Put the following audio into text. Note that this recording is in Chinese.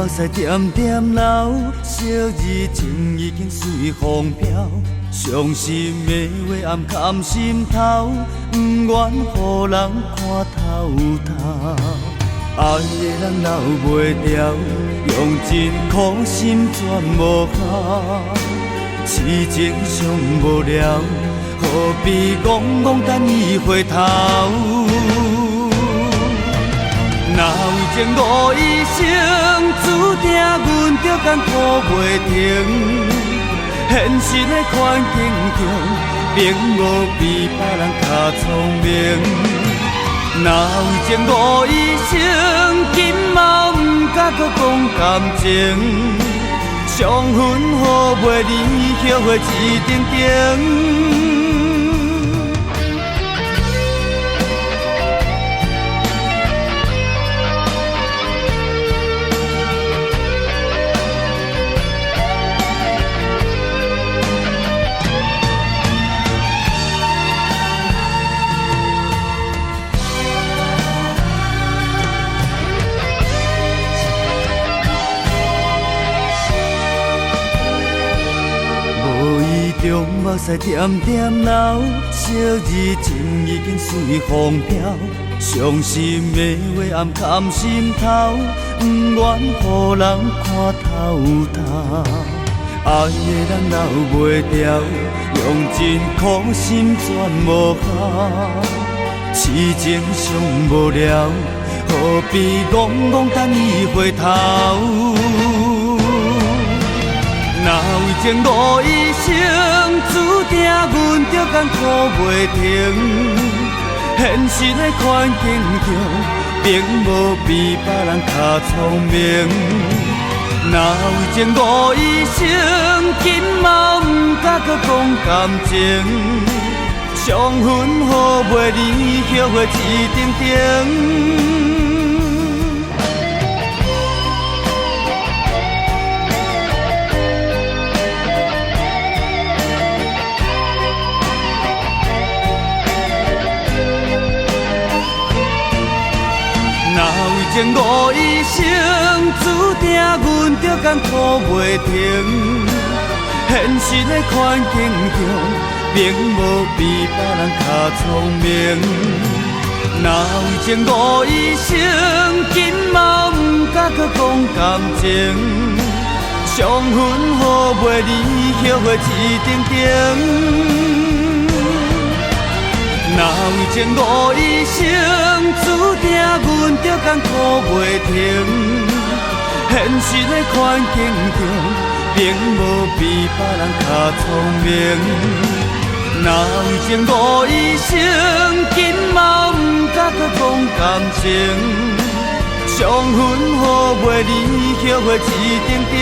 目屎点点流，昔日情已经随风飘。伤心的话暗藏心头，不愿予人看透透。爱的人留袂住，用尽苦心全无效。痴情伤无聊，何必戆戆等伊回头？若为情误一生，注定阮着艰苦袂停。现实的环境中，并无比别人较聪明。若为情误一生，今嘛不敢搁讲感情。伤痕好袂离，后悔一定定。中目屎点点流，昔日情已经随风飘。伤心的话暗藏心头，不愿予人看透透。爱的人留袂住，用尽苦心全无效。痴情伤无聊，何必戆戆等伊回头？若为情误一生，注定阮着艰苦袂停。现实的环境中，并无比别人较聪明。若为情误一生，今嘛不敢搁讲感情。伤痕好袂离，后悔一定定。情误一生，注定阮着艰苦袂停。现实的环境中，并无比别人较聪明。若为情误一生，今嘛不敢搁讲感情。伤痕好袂离，后悔一定定。若为情误一生，注定阮着艰苦袂停。现实的环境中，并无比别人较聪明。若为情误一生，今嘛不敢搁讲感情。伤痕好袂离，后悔一定定。